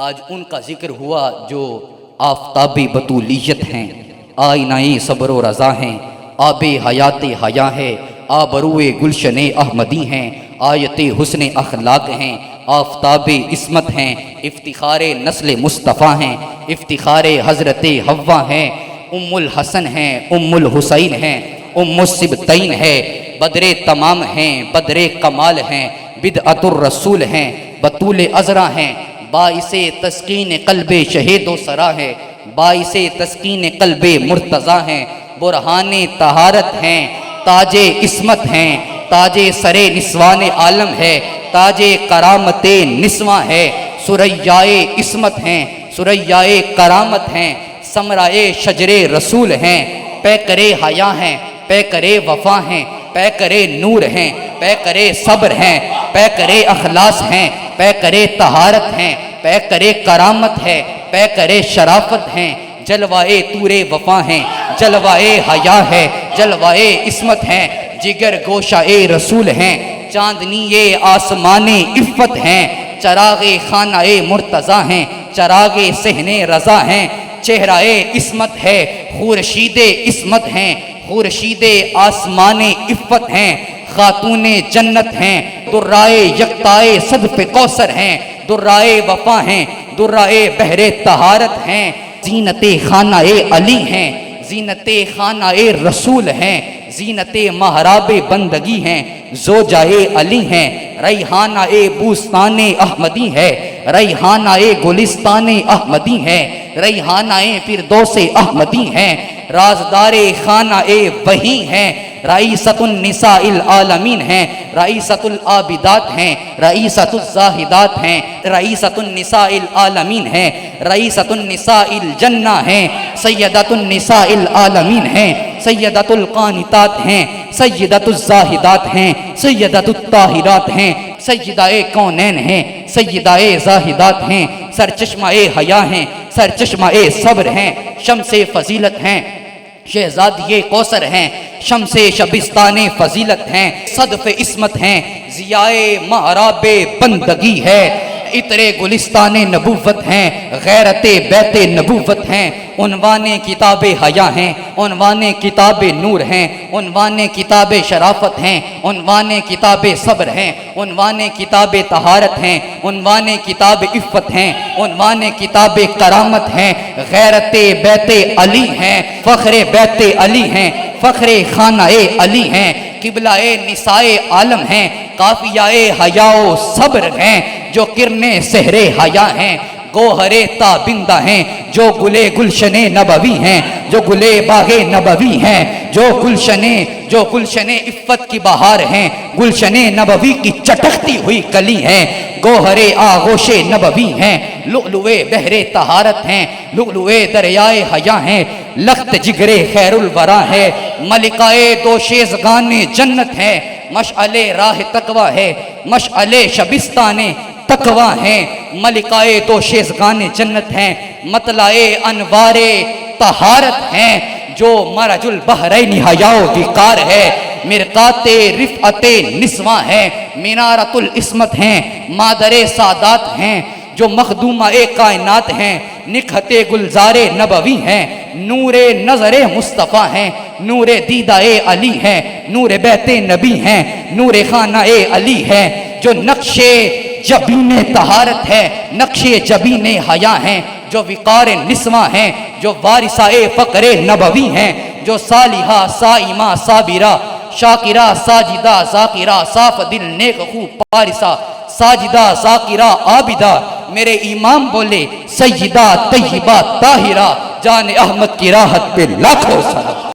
آج ان کا ذکر ہوا جو آفتاب بطولیت ہیں، آئینہ صبر و رضا ہیں، آب حیات حیا ہے، آبروئے گلشن احمدی ہیں، آیت حسن اخلاق ہیں، آفتاب عصمت ہیں، افتخار نسل مصطفیٰ ہیں، افتخار حضرت حوا ہیں، ام الحسن ہیں، ام الحسین ہیں، ام السبتین ہے، بدر تمام ہیں، بدر کمال ہیں، بدعت الرسول ہیں، بطول عذرا ہیں، باعث تسکین قلب شہید و سرا ہے، باعث تسکین قلب مرتضیٰ ہیں، برہان طہارت ہیں، تاج عصمت ہیں، تاج سر نسوان عالم ہے، تاج کرامت نسواں ہے، ثریائے عصمت ہیں، ثریائے کرامت ہیں، ثمرائے شجر رسول ہیں، پیکر حیا ہیں، پیکر وفا ہیں، پیکر نور ہیں، پیکر صبر ہیں، پیکر اخلاص ہیں، پیکر طہارت ہیں، پیکر کرامت ہے، پیکر شرافت ہیں، جلوائے طور وفا ہیں، جلوائے حیا ہے، جلوائے عصمت ہیں، جگر گوشہ رسول ہیں، چاندنی آسمان عفت ہیں، چراغ خانہ مرتضیٰ ہیں، چراغ صحن رضا ہیں، چہرہ عصمت ہے، خورشید عصمت ہیں، خورشید آسمان عفت ہیں، خاتون جنت ہیں، درائے یکتائے صدف کوثر ہیں، درائے وفا ہیں، درائے بحر طہارت ہیں، زینت خانہ علی ہیں، زینت خانہ رسول ہیں، زینت محراب بندگی ہیں، زوجہ علی ہیں، ریحانہ بوستان احمدی ہے، ریحانہ گلستان احمدی ہے، ریحانہ فردوس احمدی ہیں، رازدار خانہ وحی ہیں، رئیسۃ النساء العالمین ہیں، رئیسۃ العابدات ہیں، رئیسۃ الزاہدات ہیں، رئیسۃ النساء العالمین ہیں، رئیسۃ النساء الجنہ ہیں، سیدۃ النساء العالمین ہیں، سیدۃ القانتات ہیں، سیدۃ الزاہدات ہیں، سیدۃ الطاہرات ہیں، سیدہ کونین ہیں، سیدہ زاہدات ہیں، سرچشمہ حیا ہیں، سرچشمہ صبر ہیں، شمس فضیلت ہیں، شہزادی کوثر ہیں، شمس شبستان فضیلت ہیں، صدف عصمت ہیں، ضیائے محراب بندگی ہے، عطر گلستان نبوت ہیں، غیرت بیت نبوت ہیں، عنوان کتاب حیا ہیں، عنوان کتاب نور ہیں، عنوان کتاب شرافت ہیں، عنوان کتاب صبر ہیں، عنوان کتاب طہارت ہیں، عنوان کتاب عفت ہیں، عنوان کتاب کرامت ہیں، غیرت بیت علی ہیں، فخر بیت علی ہیں، فخر خانہ علی ہیں، قبلہ نساء عالم ہیں، قافیہ حیا و صبر ہیں، جو کرنے سحر حیا ہیں، گوہر تابندہ ہیں، جو گلے گلشن نبوی ہیں، جو گلے باغ نبوی ہیں، جو گلشن عفت کی بہار ہیں، گلشن نبوی کی چٹکتی ہوئی کلی ہیں، گوہر آغوش نبوی ہیں، لؤلؤ بحر طہارت ہیں، لؤلؤ دریائے حیا ہیں، لخت جگر خیر الورا ہے، ملکائے دوشیزگان جنت ہے، مشعل راہ تقوی ہے، مشعل شبستان تقوی ہیں، ملکائے دوشیزگان جنت ہیں، مطلع انوار طہارت ہیں، جو مرج البحرین حیا و وقار ہے، مرقات رفعت نسواں ہے، منارت العصمت ہیں، مادر سادات ہیں، جو مخدومہ کائنات ہیں، نکھت گلزار نبوی ہیں، نور نظر مصطفیٰ ہیں، نور دیدہ علی ہیں، نور بیت نبی ہیں، نور خانہ علی ہیں، جو نقش جبین طہارت ہے، نقش جبین حیا ہیں، جو وقار نسواں ہیں، جو وارثہ فقر نبوی ہیں، جو صالحہ صائمہ صابرہ شاکرہ ساجدہ ذاکرہ صاف دل نیک خو پارثہ ساجدہ ذاکرہ عابدہ، میرے امام بولے سیدہ طیبہ طاہرہ، جان احمد کی راحت پہ لاکھوں سلام۔